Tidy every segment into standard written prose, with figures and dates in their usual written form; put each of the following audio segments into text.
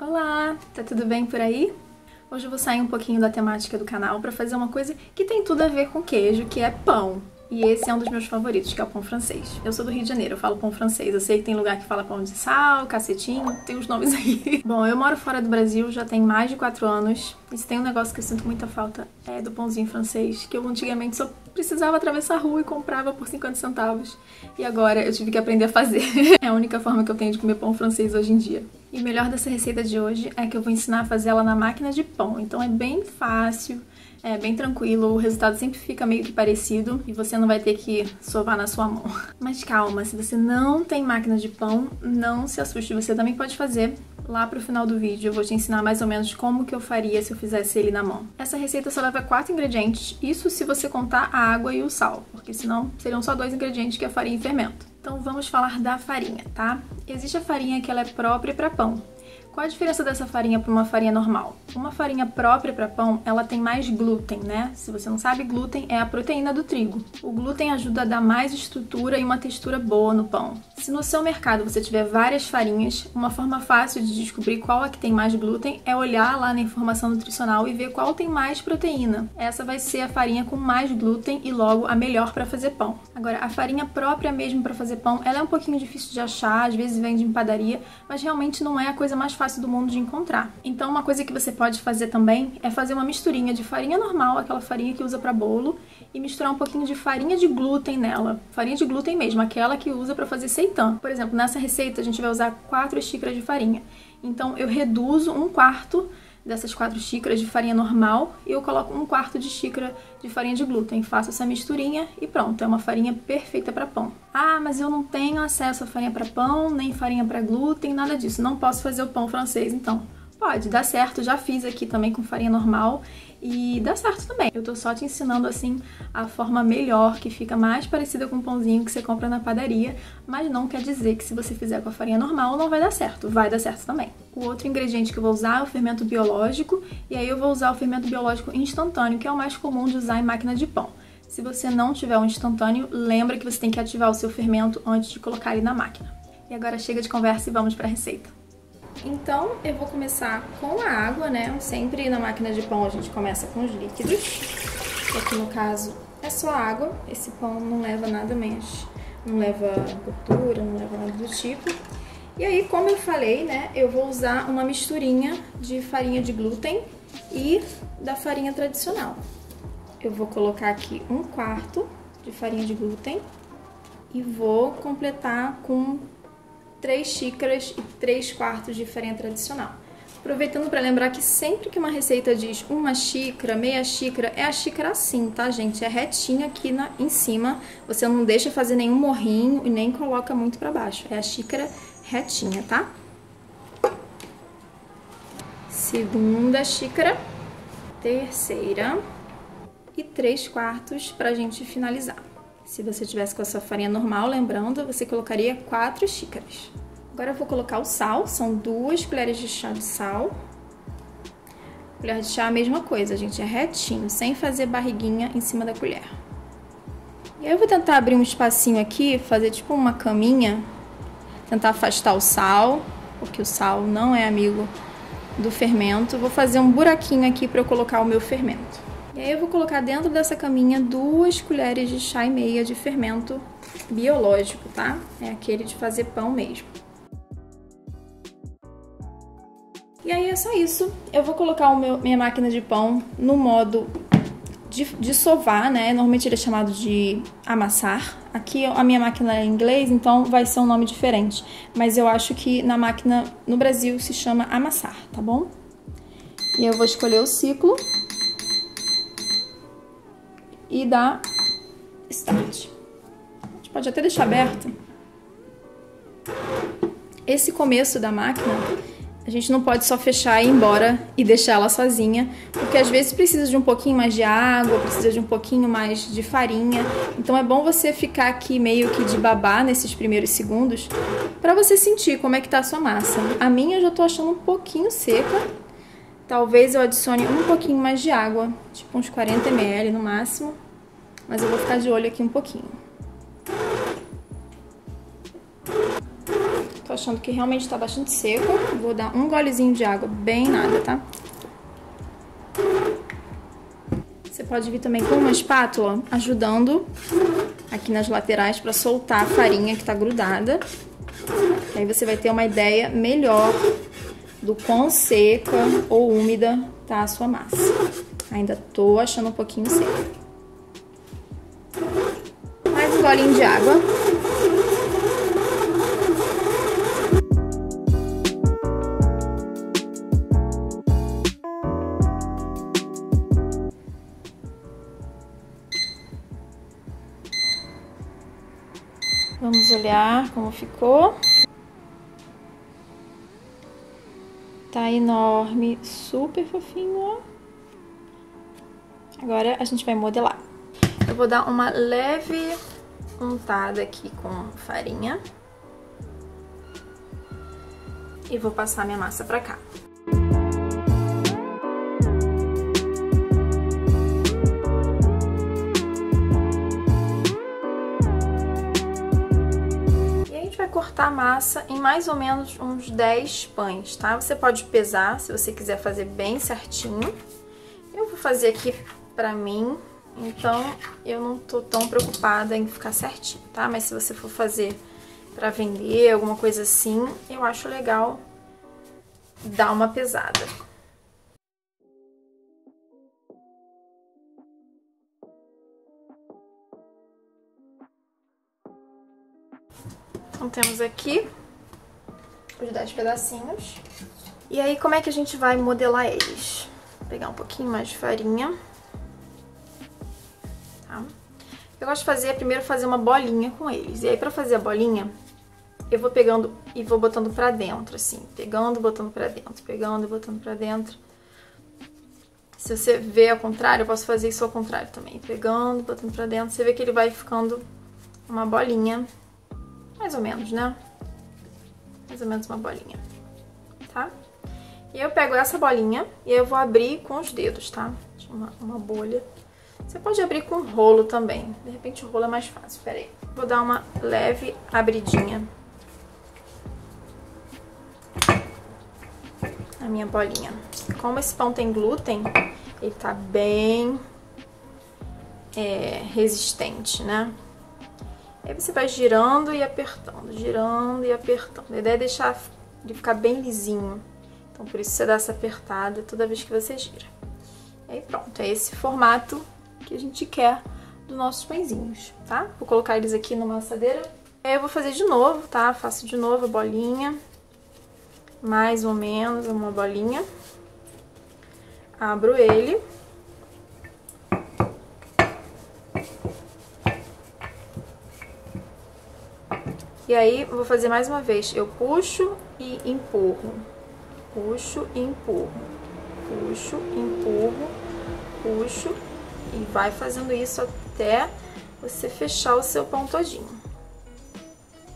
Olá, tá tudo bem por aí? Hoje eu vou sair um pouquinho da temática do canal para fazer uma coisa que tem tudo a ver com queijo, que é pão. E esse é um dos meus favoritos, que é o pão francês. Eu sou do Rio de Janeiro, eu falo pão francês. Eu sei que tem lugar que fala pão de sal, cacetinho, tem uns nomes aí. Bom, eu moro fora do Brasil já tem mais de 4 anos. E se tem um negócio que eu sinto muita falta é do pãozinho francês, que eu antigamente só precisava atravessar a rua e comprava por 50 centavos. E agora eu tive que aprender a fazer. É a única forma que eu tenho de comer pão francês hoje em dia. E o melhor dessa receita de hoje é que eu vou ensinar a fazer ela na máquina de pão. Então é bem fácil. É bem tranquilo, o resultado sempre fica meio que parecido e você não vai ter que sovar na sua mão. Mas calma, se você não tem máquina de pão, não se assuste, você também pode fazer. Lá pro final do vídeo eu vou te ensinar mais ou menos como que eu faria se eu fizesse ele na mão. Essa receita só leva 4 ingredientes, isso se você contar a água e o sal, porque senão seriam só 2 ingredientes, que é a farinha e fermento. Então vamos falar da farinha, tá? Existe a farinha que ela é própria para pão. Qual a diferença dessa farinha para uma farinha normal? Uma farinha própria para pão, ela tem mais glúten, né? Se você não sabe, glúten é a proteína do trigo. O glúten ajuda a dar mais estrutura e uma textura boa no pão. Se no seu mercado você tiver várias farinhas, uma forma fácil de descobrir qual é que tem mais glúten é olhar lá na informação nutricional e ver qual tem mais proteína. Essa vai ser a farinha com mais glúten e logo a melhor para fazer pão. Agora, a farinha própria mesmo para fazer pão, ela é um pouquinho difícil de achar, às vezes vende em padaria, mas realmente não é a coisa mais fácil do mundo de encontrar. Então uma coisa que você pode fazer também é fazer uma misturinha de farinha normal, aquela farinha que usa para bolo, e misturar um pouquinho de farinha de glúten nela. Farinha de glúten mesmo, aquela que usa para fazer seitã. Por exemplo, nessa receita a gente vai usar 4 xícaras de farinha. Então eu reduzo 1/4 dessas 4 xícaras de farinha normal e eu coloco 1/4 de xícara de farinha de glúten. Faço essa misturinha e pronto, é uma farinha perfeita para pão. Ah, mas eu não tenho acesso a farinha para pão, nem farinha para glúten, nada disso. Não posso fazer o pão francês, então. Pode, dá certo, já fiz aqui também com farinha normal e dá certo também. Eu tô só te ensinando assim a forma melhor, que fica mais parecida com o pãozinho que você compra na padaria, mas não quer dizer que se você fizer com a farinha normal não vai dar certo, vai dar certo também. O outro ingrediente que eu vou usar é o fermento biológico, e aí eu vou usar o fermento biológico instantâneo, que é o mais comum de usar em máquina de pão. Se você não tiver um instantâneo, lembra que você tem que ativar o seu fermento antes de colocar ele na máquina. E agora chega de conversa e vamos para a receita. Então, eu vou começar com a água, né? Sempre na máquina de pão a gente começa com os líquidos. Aqui no caso é só água. Esse pão não leva nada mais, não leva gordura, não leva nada do tipo. E aí, como eu falei, né? Eu vou usar uma misturinha de farinha de glúten e da farinha tradicional. Eu vou colocar aqui 1/4 de farinha de glúten e vou completar com 3 xícaras e 3/4 de farinha tradicional. Aproveitando para lembrar que sempre que uma receita diz 1 xícara, meia xícara, é a xícara assim, tá, gente? É retinha aqui em cima, você não deixa fazer nenhum morrinho e nem coloca muito para baixo. É a xícara retinha, tá? Segunda xícara, terceira e 3/4 pra gente finalizar. Se você tivesse com a sua farinha normal, lembrando, você colocaria 4 xícaras. Agora eu vou colocar o sal, são 2 colheres de chá de sal. Colher de chá é a mesma coisa, gente, é retinho, sem fazer barriguinha em cima da colher. E aí eu vou tentar abrir um espacinho aqui, fazer tipo uma caminha, tentar afastar o sal, porque o sal não é amigo do fermento. Vou fazer um buraquinho aqui para eu colocar o meu fermento. E aí eu vou colocar dentro dessa caminha 2 colheres de chá e meia de fermento biológico, tá? É aquele de fazer pão mesmo. E aí é só isso. Eu vou colocar minha máquina de pão no modo de sovar, né? Normalmente ele é chamado de amassar. Aqui a minha máquina é em inglês, então vai ser um nome diferente. Mas eu acho que na máquina no Brasil se chama amassar, tá bom? E eu vou escolher o ciclo e dar start. A gente pode até deixar aberto. Esse começo da máquina, a gente não pode só fechar e ir embora e deixar ela sozinha, porque às vezes precisa de um pouquinho mais de água, precisa de um pouquinho mais de farinha. Então é bom você ficar aqui meio que de babá nesses primeiros segundos, para você sentir como é que tá a sua massa. A minha eu já tô achando um pouquinho seca. Talvez eu adicione um pouquinho mais de água, tipo uns 40 ml no máximo, mas eu vou ficar de olho aqui um pouquinho. Tô achando que realmente tá bastante seco. Vou dar um golezinho de água, bem nada, tá? Você pode vir também com uma espátula, ajudando aqui nas laterais para soltar a farinha que tá grudada. Aí você vai ter uma ideia melhor do quão seca ou úmida tá a sua massa. Ainda tô achando um pouquinho seca. Mais um golinho de água. Vamos olhar como ficou. Tá enorme, super fofinho, ó. Agora a gente vai modelar. Eu vou dar uma leve untada aqui com farinha. E vou passar minha massa pra cá. Cortar a massa em mais ou menos uns 10 pães, tá? Você pode pesar, se você quiser fazer bem certinho. Eu vou fazer aqui pra mim, então eu não tô tão preocupada em ficar certinho, tá? Mas se você for fazer pra vender, alguma coisa assim, eu acho legal dar uma pesada. Então temos aqui os 10 pedacinhos. E aí como é que a gente vai modelar eles? Vou pegar um pouquinho mais de farinha. Tá? Eu gosto de fazer, primeiro fazer uma bolinha com eles. E aí pra fazer a bolinha, eu vou pegando e vou botando pra dentro, assim. Pegando, botando pra dentro, pegando e botando pra dentro. Se você vê ao contrário, eu posso fazer isso ao contrário também. Pegando, botando pra dentro, você vê que ele vai ficando uma bolinha. Mais ou menos, né? Mais ou menos uma bolinha, tá? E eu pego essa bolinha e eu vou abrir com os dedos, tá? Uma bolha. Você pode abrir com rolo também. De repente o rolo é mais fácil, peraí. Vou dar uma leve abridinha na minha bolinha. Como esse pão tem glúten, ele tá bem resistente, né? Aí você vai girando e apertando, girando e apertando. A ideia é deixar ele ficar bem lisinho. Então por isso você dá essa apertada toda vez que você gira. E aí pronto, é esse formato que a gente quer dos nossos pãezinhos, tá? Vou colocar eles aqui numa assadeira. Aí eu vou fazer de novo, tá? Faço de novo a bolinha. Mais ou menos uma bolinha. Abro ele. E aí, vou fazer mais uma vez. Eu puxo e empurro. Puxo e empurro. Puxo, empurro, puxo. E vai fazendo isso até você fechar o seu pão todinho.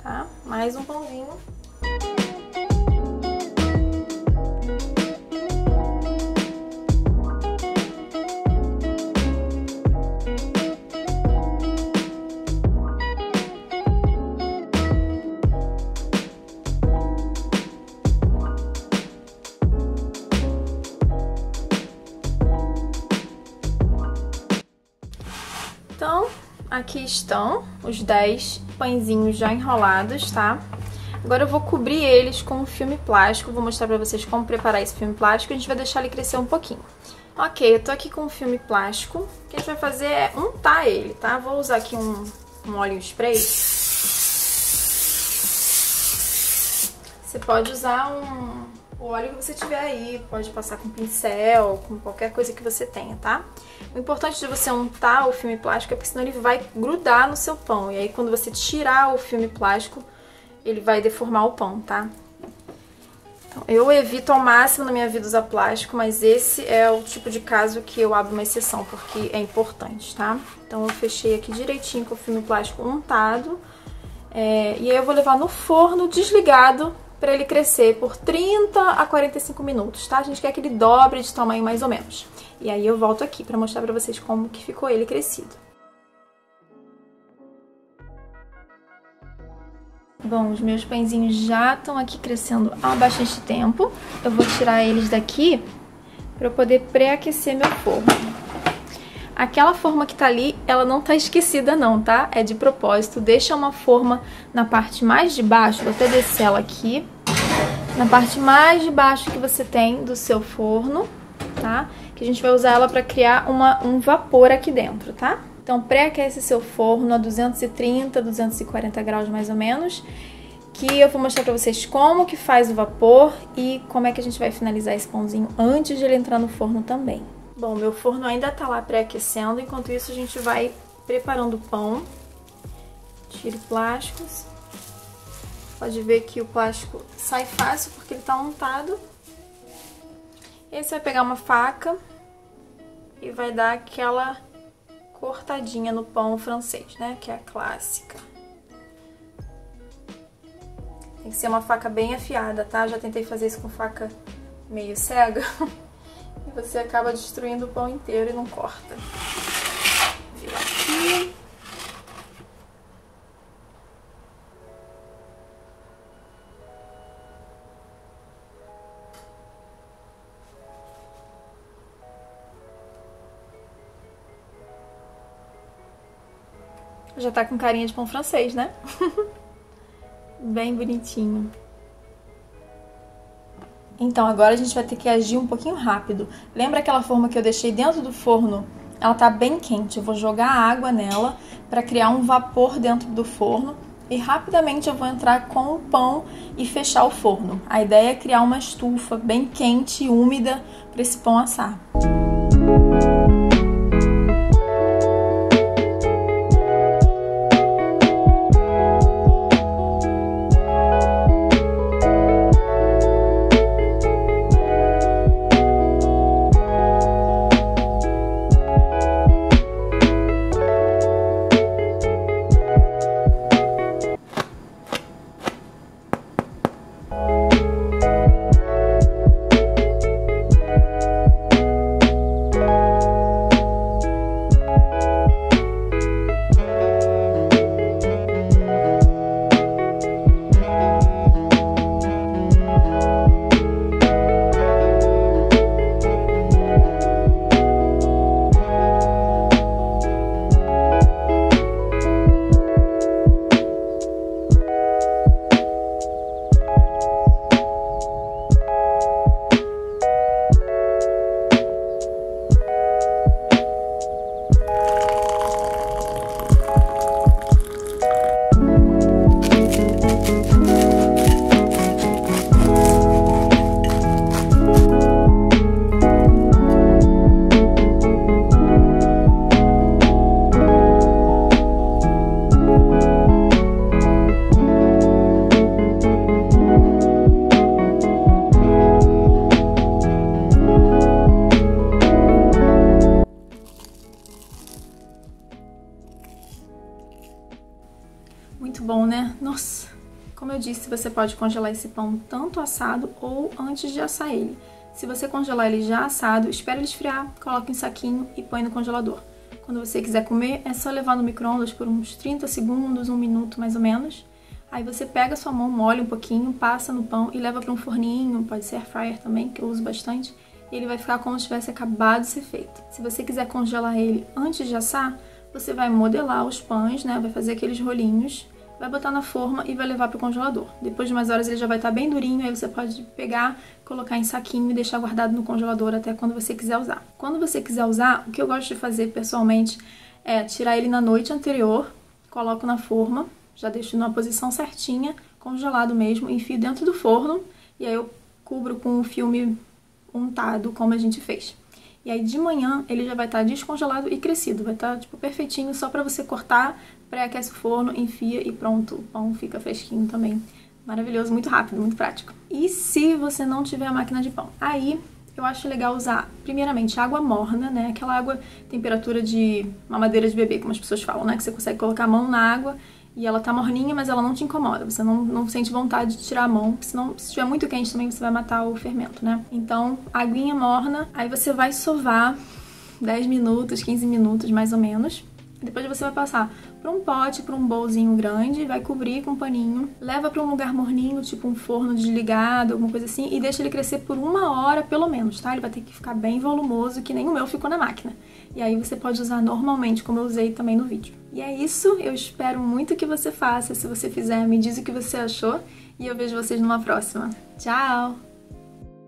Tá? Mais um pãozinho. Então, aqui estão os 10 pãezinhos já enrolados, tá? Agora eu vou cobrir eles com um filme plástico, vou mostrar pra vocês como preparar esse filme plástico, a gente vai deixar ele crescer um pouquinho. Ok, eu tô aqui com um filme plástico, o que a gente vai fazer é untar ele, tá? Vou usar aqui um óleo spray. Você pode usar o óleo que você tiver aí, pode passar com pincel, com qualquer coisa que você tenha, tá? O importante de você untar o filme plástico é porque senão ele vai grudar no seu pão. E aí quando você tirar o filme plástico, ele vai deformar o pão, tá? Então, eu evito ao máximo na minha vida usar plástico, mas esse é o tipo de caso que eu abro uma exceção, porque é importante, tá? Então eu fechei aqui direitinho com o filme plástico untado. E aí eu vou levar no forno desligado para ele crescer por 30 a 45 minutos, tá? A gente quer que ele dobre de tamanho mais ou menos. E aí eu volto aqui para mostrar para vocês como que ficou ele crescido. Bom, os meus pãezinhos já estão aqui crescendo há bastante tempo. Eu vou tirar eles daqui para eu poder pré-aquecer meu forno. Aquela forma que tá ali, ela não tá esquecida não, tá? É de propósito. Deixa uma forma na parte mais de baixo, vou até descer ela aqui. Na parte mais de baixo que você tem do seu forno, tá? Que a gente vai usar ela para criar um vapor aqui dentro, tá? Então, pré-aquece seu forno a 230, 240 graus mais ou menos, que eu vou mostrar pra vocês como que faz o vapor e como é que a gente vai finalizar esse pãozinho antes de ele entrar no forno também. Bom, meu forno ainda tá lá pré-aquecendo, enquanto isso a gente vai preparando o pão. Tiro plásticos. Pode ver que o plástico sai fácil porque ele tá untado. E aí você vai pegar uma faca e vai dar aquela cortadinha no pão francês, né? Que é a clássica. Tem que ser uma faca bem afiada, tá? Já tentei fazer isso com faca meio cega. E você acaba destruindo o pão inteiro e não corta. Vira aqui. Já tá com carinha de pão francês, né? Bem bonitinho. Então, agora a gente vai ter que agir um pouquinho rápido. Lembra aquela forma que eu deixei dentro do forno? Ela tá bem quente. Eu vou jogar água nela para criar um vapor dentro do forno. E rapidamente eu vou entrar com o pão e fechar o forno. A ideia é criar uma estufa bem quente e úmida para esse pão assar. Muito bom, né? Nossa! Como eu disse, você pode congelar esse pão tanto assado ou antes de assar ele. Se você congelar ele já assado, espera ele esfriar, coloca em saquinho e põe no congelador. Quando você quiser comer, é só levar no micro-ondas por uns 30 segundos, 1 minuto mais ou menos. Aí você pega a sua mão, molha um pouquinho, passa no pão e leva para um forninho, pode ser air fryer também, que eu uso bastante. E ele vai ficar como se tivesse acabado de ser feito. Se você quiser congelar ele antes de assar, você vai modelar os pães, né? Vai fazer aqueles rolinhos, vai botar na forma e vai levar para o congelador. Depois de umas horas ele já vai estar bem durinho, aí você pode pegar, colocar em saquinho e deixar guardado no congelador até quando você quiser usar. Quando você quiser usar, o que eu gosto de fazer pessoalmente é tirar ele na noite anterior, coloco na forma, já deixo numa posição certinha, congelado mesmo, enfio dentro do forno e aí eu cubro com um filme untado, como a gente fez. E aí de manhã ele já vai estar descongelado e crescido, vai estar tipo perfeitinho, só para você cortar, pré-aquece o forno, enfia e pronto, o pão fica fresquinho também. Maravilhoso, muito rápido, muito prático. E se você não tiver a máquina de pão? Aí eu acho legal usar, primeiramente, água morna, né? Aquela água temperatura de mamadeira de bebê, como as pessoas falam, né? Que você consegue colocar a mão na água e ela tá morninha, mas ela não te incomoda. Você não sente vontade de tirar a mão, porque senão, se estiver muito quente também, você vai matar o fermento, né? Então, aguinha morna, aí você vai sovar 10 minutos, 15 minutos mais ou menos. Depois você vai passar para um pote, para um bolzinho grande, vai cobrir com um paninho, leva para um lugar morninho, tipo um forno desligado, alguma coisa assim, e deixa ele crescer por 1 hora pelo menos, tá? Ele vai ter que ficar bem volumoso, que nem o meu ficou na máquina. E aí você pode usar normalmente, como eu usei também no vídeo. E é isso, eu espero muito que você faça. Se você fizer, me diz o que você achou e eu vejo vocês numa próxima. Tchau!